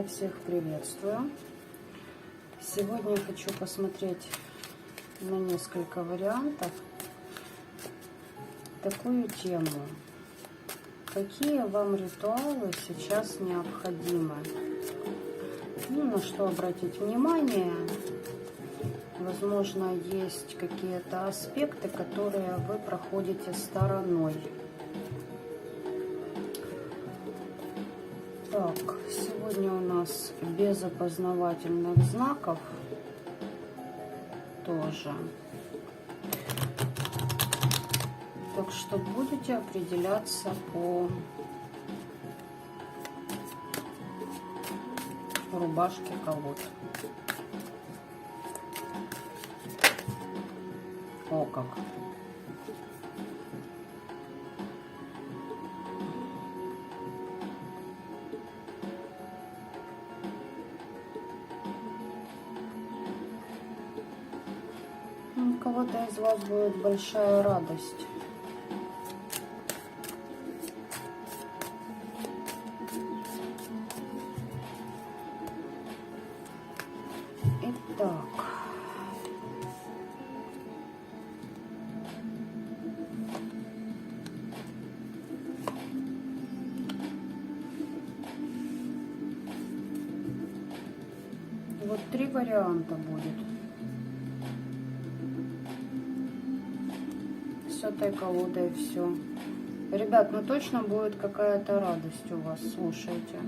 Я всех приветствую. Сегодня я хочу посмотреть на несколько вариантов такую тему. Какие вам ритуалы сейчас необходимы? На что обратить внимание? Возможно, есть какие-то аспекты, которые вы проходите стороной. Так, сегодня у нас без опознавательных знаков тоже. Так что будете определяться по рубашке колод. О, как! У кого-то из вас будет большая радость. Итак. Вот 3 варианта будет. С этой колодой все. Ребят, точно будет какая-то радость у вас, слушайте.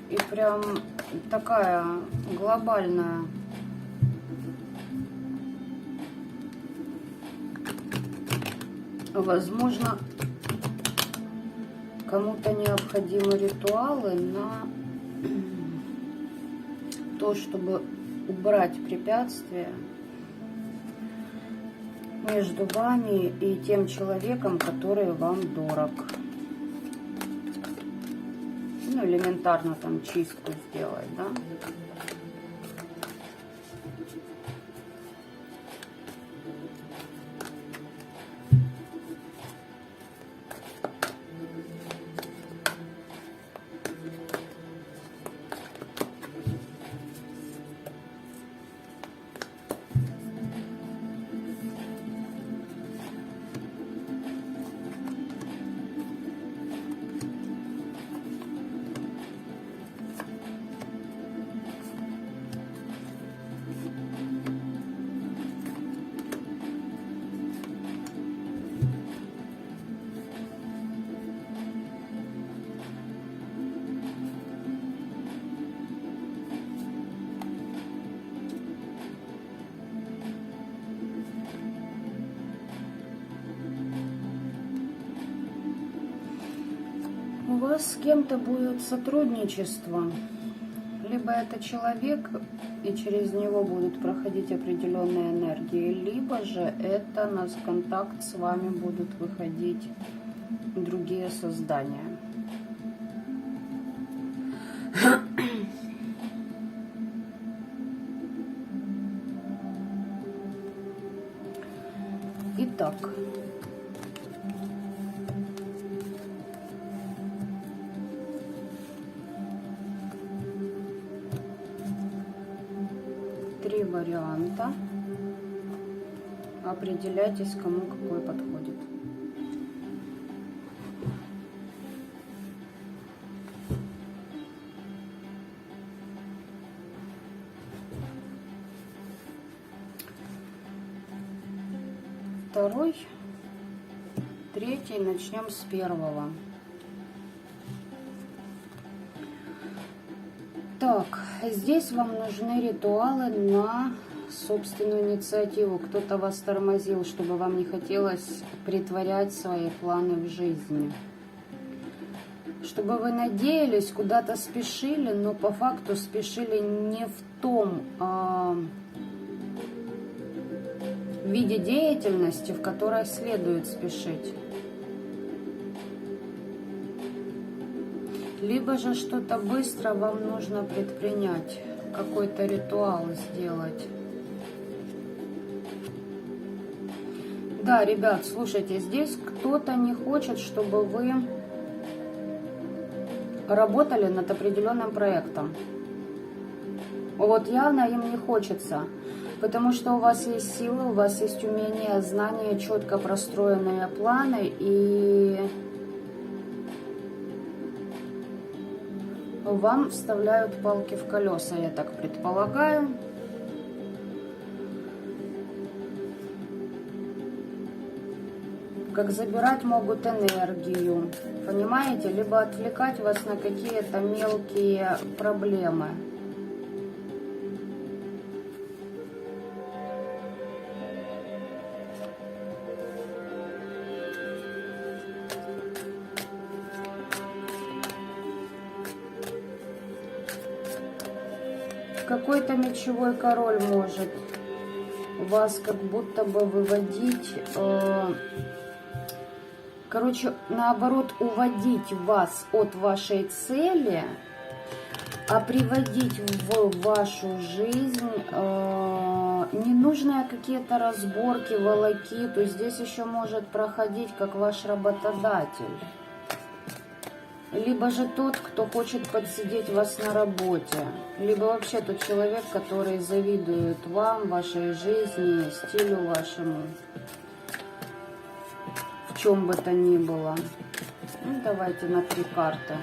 И прям такая глобальная. Возможно, кому-то необходимы ритуалы на то, чтобы убрать препятствия между вами и тем человеком, который вам дорог. Элементарно там чистку сделать, да? У вас с кем-то будет сотрудничество, либо это человек, и через него будут проходить определенные энергии, либо же это на контакт с вами будут выходить другие создания. Итак. Три варианта. Определяйтесь, кому какой подходит. Второй, третий, начнем с первого. Так, здесь вам нужны ритуалы на собственную инициативу. Кто-то вас тормозил, чтобы вам не хотелось притворять свои планы в жизни. Чтобы вы надеялись, куда-то спешили, но по факту спешили не в том виде деятельности, в которой следует спешить. Либо же что-то быстро вам нужно предпринять, какой-то ритуал сделать. Да, ребят, слушайте, здесь кто-то не хочет, чтобы вы работали над определенным проектом. Вот явно им не хочется, потому что у вас есть силы, у вас есть умения, знания, четко простроенные планы, и вам вставляют палки в колеса, я так предполагаю. Как забирать могут энергию, понимаете? Либо отвлекать вас на какие-то мелкие проблемы. Какой-то мечевой король может вас как будто бы выводить, короче, наоборот, уводить вас от вашей цели, а приводить в вашу жизнь ненужные какие-то разборки, волокиту. Здесь еще может проходить как ваш работодатель. Либо же тот, кто хочет подсидеть вас на работе. Либо вообще тот человек, который завидует вам, вашей жизни, стилю вашему. В чем бы то ни было. Ну, давайте на 3 карты.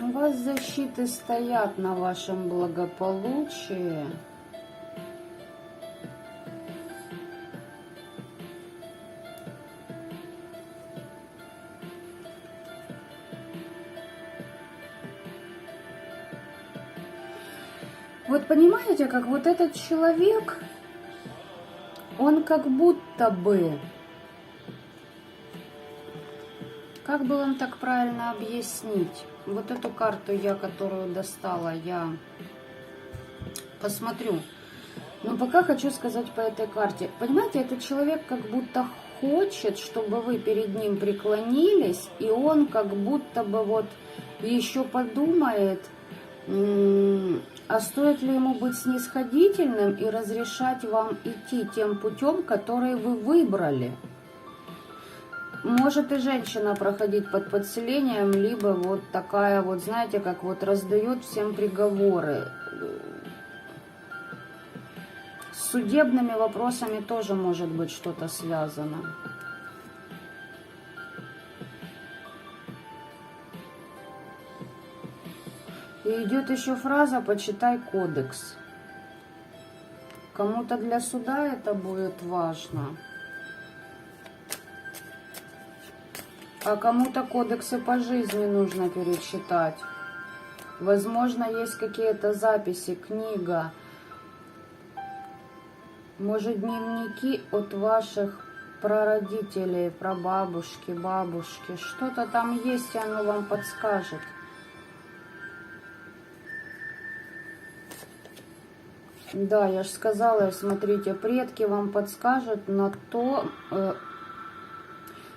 У вас защиты стоят на вашем благополучии. Вот понимаете, как вот этот человек, он как будто бы, как бы вам так правильно объяснить? Вот эту карту я, которую достала, я посмотрю. Но пока хочу сказать по этой карте. Понимаете, этот человек как будто хочет, чтобы вы перед ним преклонились, и он как будто бы вот еще подумает, а стоит ли ему быть снисходительным и разрешать вам идти тем путем, который вы выбрали? Может и женщина проходить под подселением, либо вот такая вот, знаете, как вот раздает всем приговоры. С судебными вопросами тоже может быть что-то связано. И идет еще фраза «почитай кодекс». Кому-то для суда это будет важно. А кому-то кодексы по жизни нужно перечитать. Возможно, есть какие-то записи, книга. Может, дневники от ваших прародителей, прабабушки, бабушки. Что-то там есть, и оно вам подскажет. Да, я же сказала, смотрите, предки вам подскажут на то,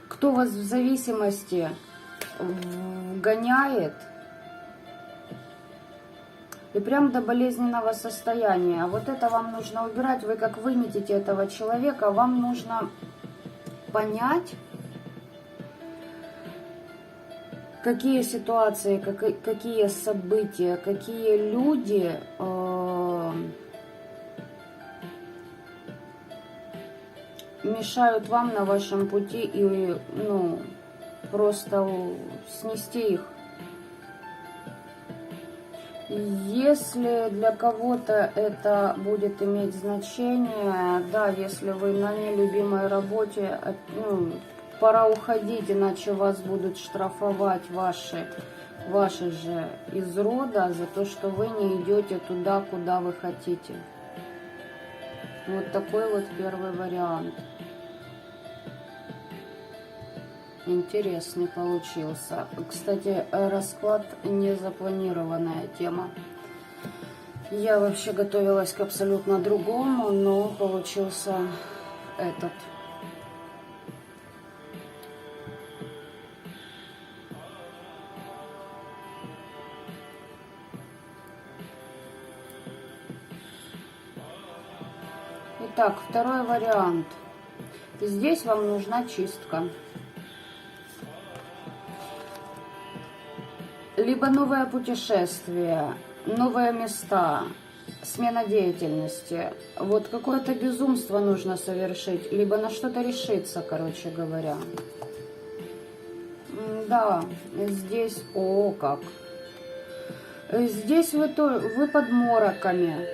кто вас в зависимости гоняет, и прям до болезненного состояния. А вот это вам нужно убирать. Вы как выметите этого человека, вам нужно понять, какие ситуации, какие события, какие люди мешают вам на вашем пути, и ну просто снести их. Если для кого-то это будет иметь значение, да, если вы на нелюбимой работе, ну, пора уходить, иначе вас будут штрафовать ваши же из рода за то, что вы не идете туда, куда вы хотите. Вот такой вот первый вариант. Интересный получился. Кстати, расклад незапланированная тема. Я вообще готовилась к абсолютно другому, но получился этот. Так, второй вариант. Здесь вам нужна чистка. Либо новое путешествие, новые места, смена деятельности. Вот какое-то безумство нужно совершить, либо на что-то решиться, короче говоря. Да, здесь, о, как. Здесь вы под мороками.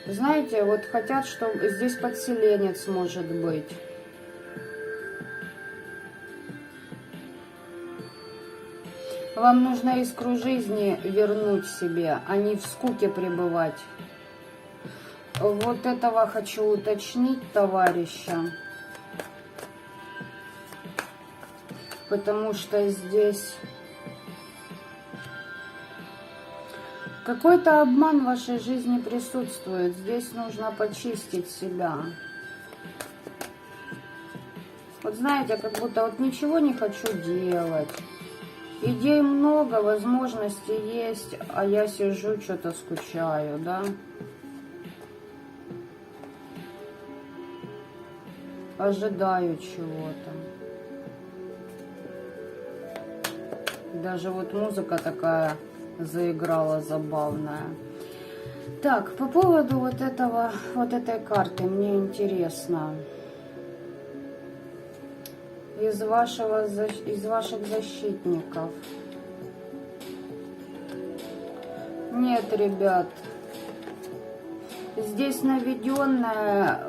Знаете, вот хотят, чтобы здесь подселенец может быть. Вам нужно искру жизни вернуть себе, а не в скуке пребывать. Вот этого хочу уточнить, товарища. Потому что здесь какой-то обман в вашей жизни присутствует. Здесь нужно почистить себя. Вот знаете, как будто вот ничего не хочу делать. Идей много, возможностей есть, а я сижу, что-то скучаю, да? Ожидаю чего-то. Даже вот музыка такая заиграла забавная. Так, по поводу вот этой карты мне интересно. Из ваших защитников. Нет, ребят. Здесь наведенная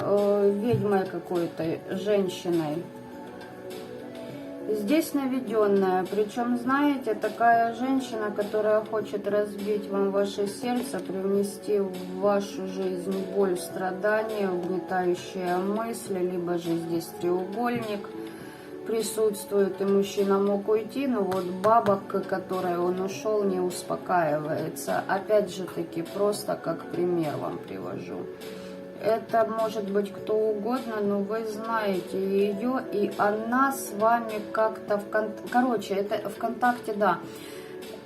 ведьмой какой-то, женщиной. Здесь наведенная. Причем, знаете, такая женщина, которая хочет разбить вам ваше сердце, привнести в вашу жизнь боль, страдания, угнетающие мысли, либо же здесь треугольник присутствует, и мужчина мог уйти, но вот баба, к которой он ушел, не успокаивается. Опять же таки, просто как пример вам привожу. Это может быть кто угодно, но вы знаете ее, и она с вами как-то короче, это в контакте, да.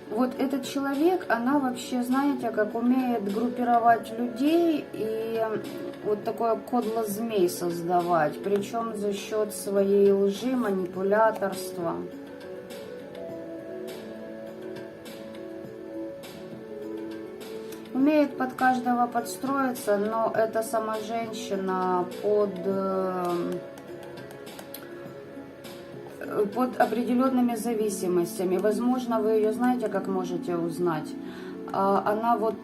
Вот этот человек, она вообще, знаете, как умеет группировать людей и вот такое кодло змей создавать, причем за счет своей лжи, манипуляторства. Умеет под каждого подстроиться, но эта сама женщина под определенными зависимостями. Возможно, вы ее знаете, как можете узнать. Она вот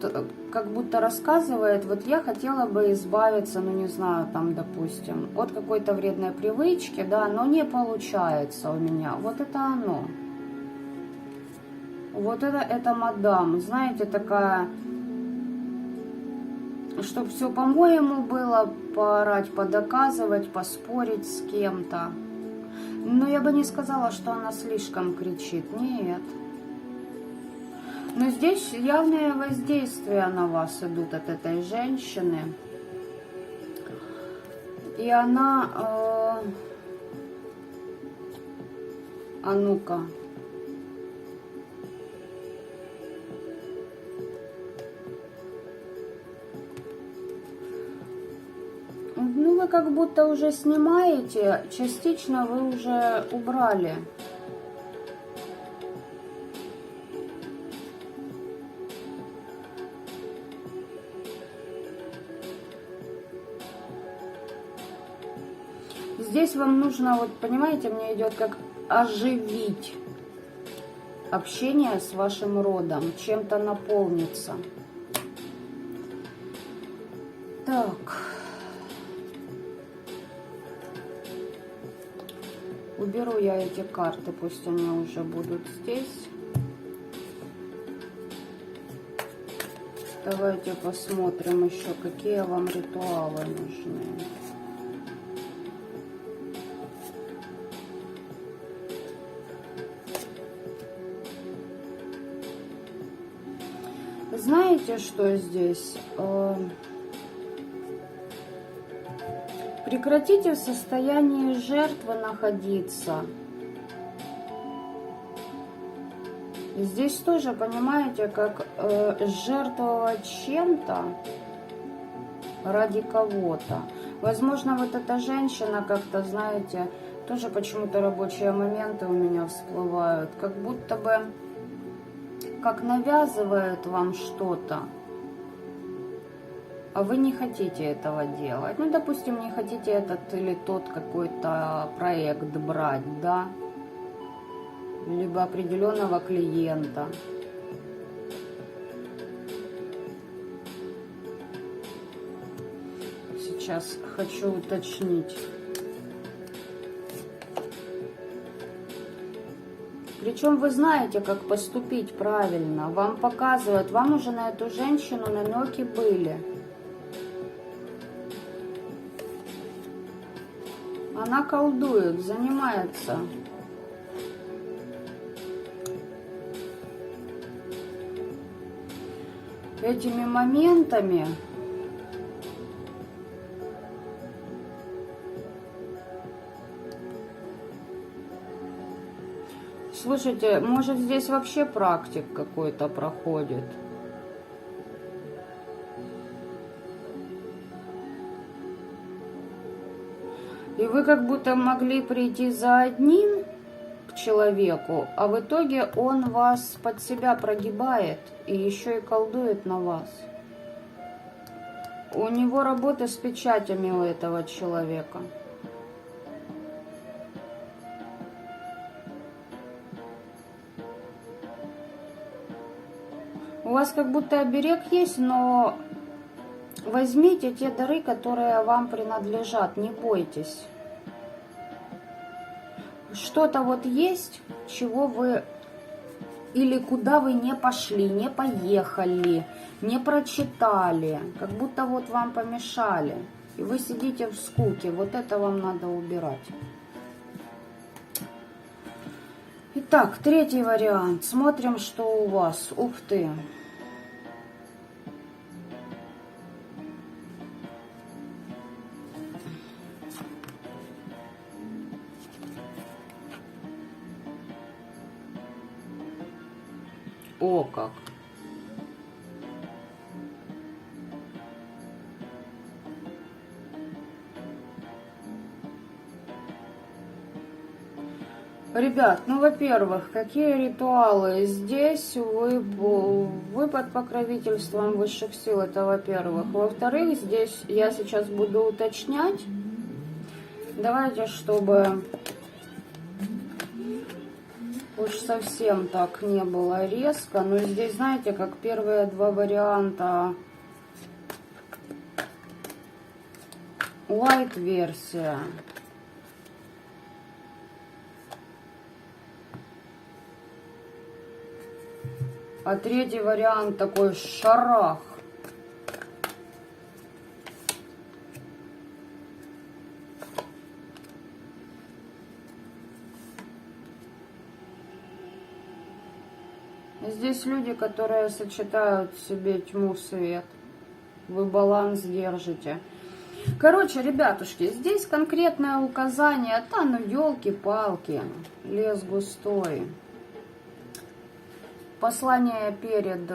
как будто рассказывает, вот я хотела бы избавиться, ну не знаю, там, допустим, от какой-то вредной привычки, да, но не получается у меня. Вот это оно. Вот это мадам, знаете, такая, чтобы все по-моему было, поорать, подоказывать, поспорить с кем-то. Но я бы не сказала, что она слишком кричит. Нет. Но здесь явные воздействия на вас идут от этой женщины. И она... А ну-ка. Ну, вы как будто уже снимаете, частично вы уже убрали. Здесь вам нужно, вот понимаете, мне идет как оживить общение с вашим родом, чем-то наполниться. Так. Уберу я эти карты, пусть они уже будут здесь. Давайте посмотрим еще, какие вам ритуалы нужны. Знаете, что здесь? Прекратите в состоянии жертвы находиться. Здесь тоже, понимаете, как жертвовать чем-то ради кого-то. Возможно, вот эта женщина как-то, знаете, тоже почему-то рабочие моменты у меня всплывают, как будто бы как навязывает вам что-то, а вы не хотите этого делать. Ну, допустим, не хотите этот или тот какой-то проект брать, да, либо определенного клиента. Сейчас хочу уточнить. Причем вы знаете, как поступить правильно. Вам показывают, вам уже на эту женщину намеки были. Она колдует, занимается этими моментами. Слушайте, может здесь вообще практик какой-то проходит? И вы как будто могли прийти за одним к человеку, а в итоге он вас под себя прогибает и еще и колдует на вас. У него работа с печатями у этого человека. У вас как будто оберег есть, но возьмите те дары, которые вам принадлежат, не бойтесь. Что-то вот есть, чего вы или куда вы не пошли, не поехали, не прочитали, как будто вот вам помешали, и вы сидите в скуке, вот это вам надо убирать. Итак, третий вариант. Смотрим, что у вас. Ух ты! О, как! Ребят, ну, во-первых, какие ритуалы? Здесь вы под покровительством высших сил, это во-первых. Во-вторых, здесь я сейчас буду уточнять. Давайте, чтобы уж совсем так не было резко. Но здесь, знаете, как первые два варианта. Light-версия. А третий вариант такой шарах. Здесь люди, которые сочетают в себе тьму, свет. Вы баланс держите. Короче, ребятушки, здесь конкретное указание. Да, ну елки-палки, лес густой. Послание перед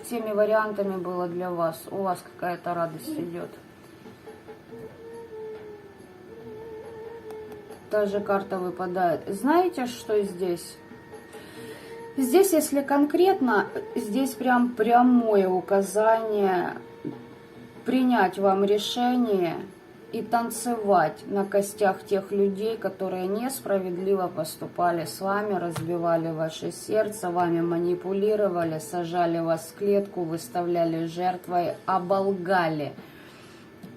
всеми вариантами было для вас. У вас какая-то радость идет. Та же карта выпадает. Знаете, что здесь? Здесь, если конкретно, здесь прям прямое указание принять вам решение и танцевать на костях тех людей, которые несправедливо поступали с вами, разбивали ваше сердце, вами манипулировали, сажали вас в клетку, выставляли жертвой, оболгали,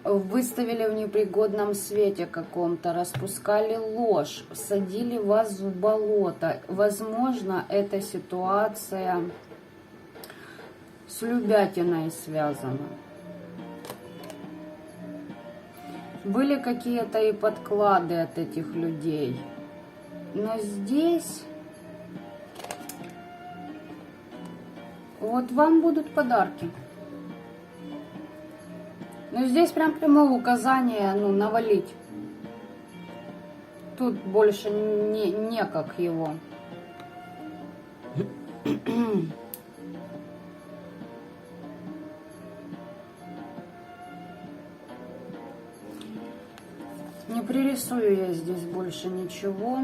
выставили в непригодном свете каком-то, распускали ложь, садили вас в болото. Возможно, эта ситуация с любятиной связана. Были какие-то и подклады от этих людей. Но здесь вот вам будут подарки. Но здесь прям прямое указание, ну, навалить. Тут больше не как его. Не пририсую я здесь больше ничего.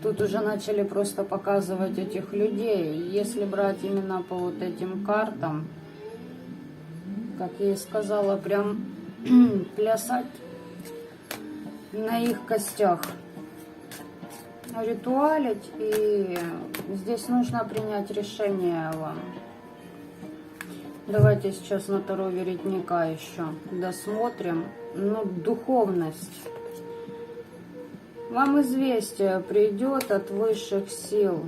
Тут уже начали просто показывать этих людей. Если брать именно по вот этим картам, как я и сказала, прям плясать на их костях, ритуалить. И здесь нужно принять решение вам. Давайте сейчас на Таро Веретника еще досмотрим. Ну, духовность. Вам известие придет от высших сил.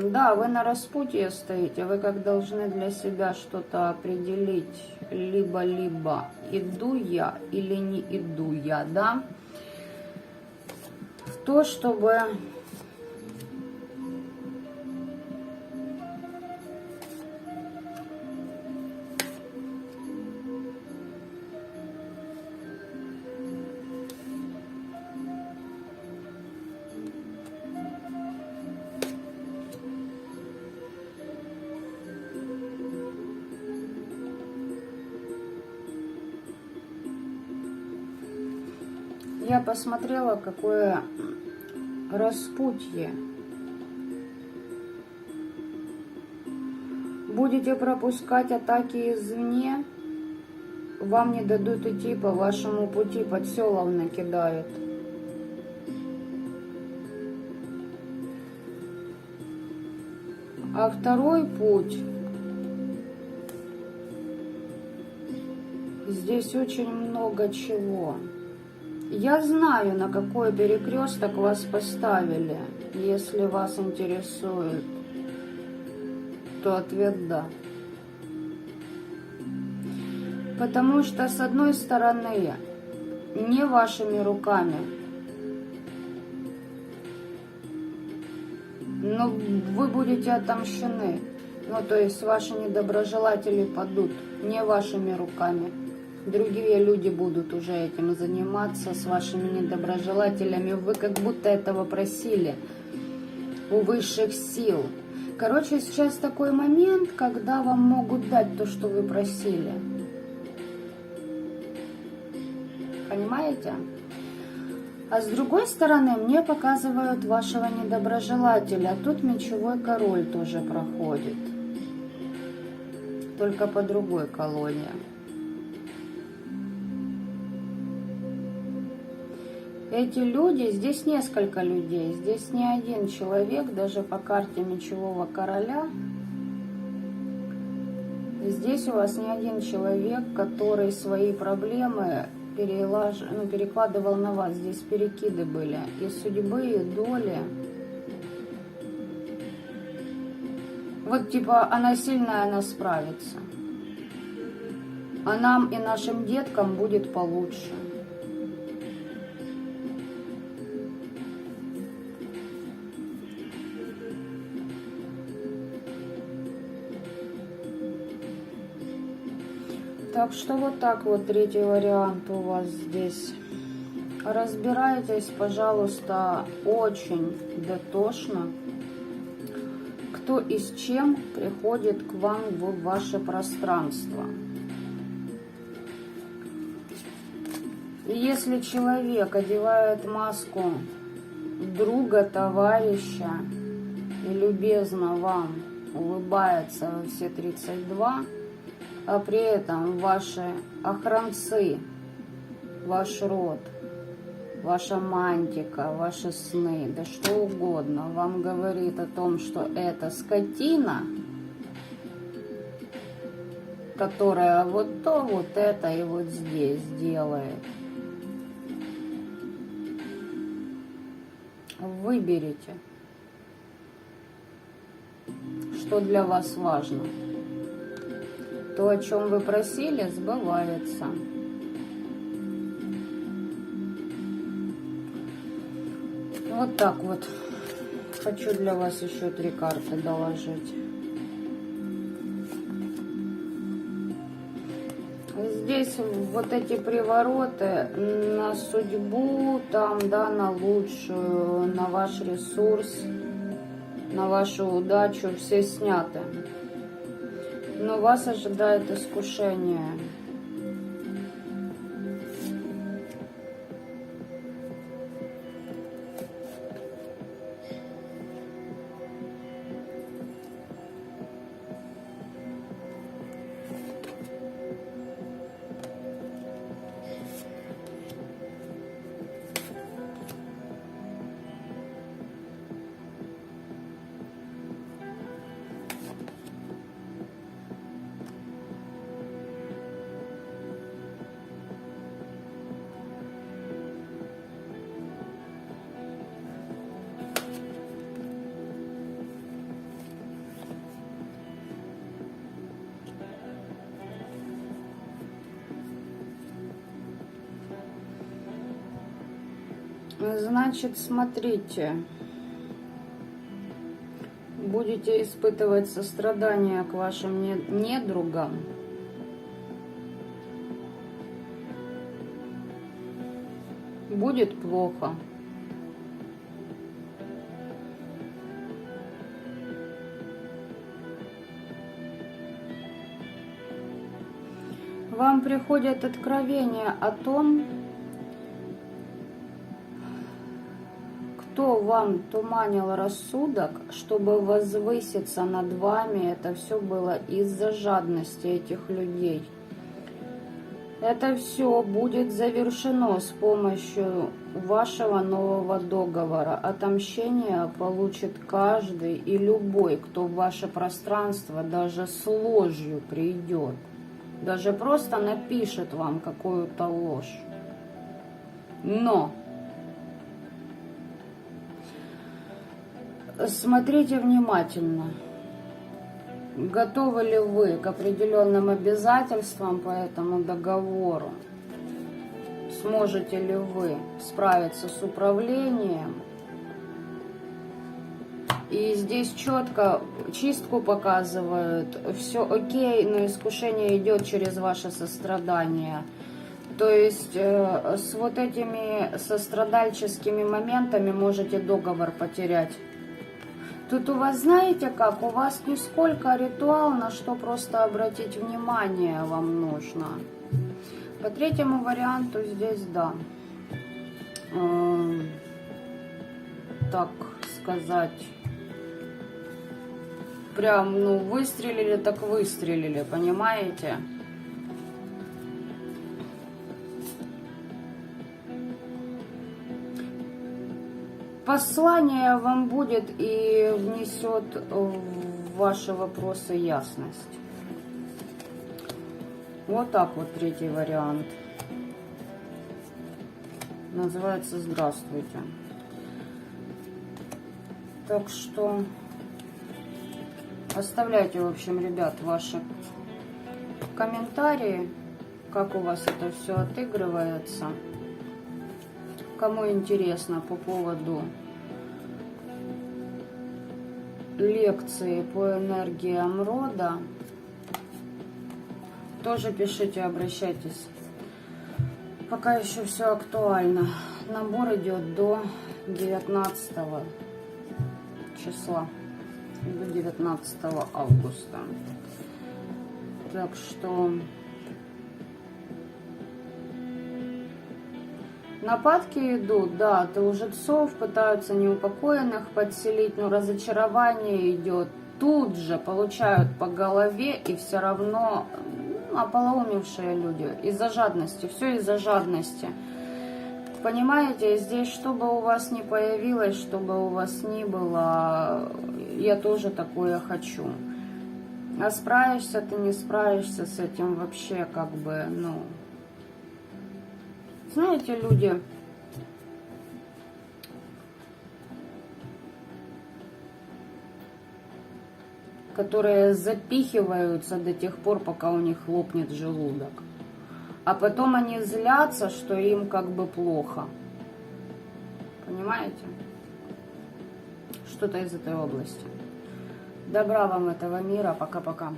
Да, вы на распутье стоите, вы как должны для себя что-то определить. Либо иду я или не иду я, да? В то, чтобы я посмотрела, какое распутье. Будете пропускать атаки извне, вам не дадут идти по вашему пути, подселов накидают. А второй путь, здесь очень много чего. Я знаю, на какой перекресток вас поставили. Если вас интересует, то ответ да. Потому что, с одной стороны, не вашими руками, но вы будете отомщены. Ну, то есть ваши недоброжелатели падут не вашими руками. Другие люди будут уже этим заниматься с вашими недоброжелателями. Вы как будто этого просили у высших сил. Короче, сейчас такой момент, когда вам могут дать то, что вы просили. Понимаете? А с другой стороны, мне показывают вашего недоброжелателя. Тут мечевой король тоже проходит. Только по другой колоде. Эти люди, здесь несколько людей, здесь не один человек, даже по карте мечевого короля. Здесь у вас не один человек, который свои проблемы перекладывал на вас. Здесь перекиды были и судьбы, и доли. Вот типа она сильная, она справится. А нам и нашим деткам будет получше. Так что вот так вот третий вариант у вас здесь. Разбирайтесь, пожалуйста, очень дотошно, кто и с чем приходит к вам в ваше пространство. И если человек одевает маску друга, товарища и любезно вам улыбается во все 32, а при этом ваши охранцы, ваш род, ваша мантика, ваши сны, да что угодно, вам говорит о том, что это скотина, которая вот то, вот это и вот здесь делает. Выберите, что для вас важно. То, о чем вы просили, сбывается. Вот так вот. Хочу для вас еще 3 карты доложить. Здесь вот эти привороты на судьбу, там, да, на лучшую, на ваш ресурс, на вашу удачу, все сняты. Но вас ожидает искушение. Значит, смотрите, будете испытывать сострадание к вашим недругам. Будет плохо. Вам приходят откровения о том, кто вам туманил рассудок, чтобы возвыситься над вами. Это все было из-за жадности этих людей. Это все будет завершено с помощью вашего нового договора. Отомщение получит каждый и любой, кто в ваше пространство даже с ложью придет. Даже просто напишет вам какую-то ложь. Но смотрите внимательно. Готовы ли вы к определенным обязательствам по этому договору? Сможете ли вы справиться с управлением? И здесь четко чистку показывают. Все окей, но искушение идет через ваше сострадание. То есть с вот этими сострадальческими моментами можете договор потерять. Тут у вас, знаете как, у вас не сколько ритуал, на что просто обратить внимание вам нужно. По третьему варианту здесь, да, так сказать, прям, ну, выстрелили, так выстрелили, понимаете? Послание вам будет и внесет в ваши вопросы ясность. Вот так вот третий вариант. Называется «Здравствуйте». Так что оставляйте, в общем, ребят, ваши комментарии, как у вас это все отыгрывается. Кому интересно по поводу лекции по энергиям рода, тоже пишите, обращайтесь. Пока еще все актуально. Набор идет до 19 числа, до 19 августа. Так что нападки идут, да, от лжецов, пытаются неупокоенных подселить, но разочарование идет. Тут же получают по голове, и все равно ополоумевшие люди. Из-за жадности, все из-за жадности. Понимаете, здесь, чтобы у вас не появилось, чтобы у вас не было, я тоже такое хочу. А справишься ты, не справишься с этим вообще, как бы, ну... Знаете, люди, которые запихиваются до тех пор, пока у них лопнет желудок. А потом они злятся, что им как бы плохо. Понимаете? Что-то из этой области. Добра вам этого мира. Пока-пока.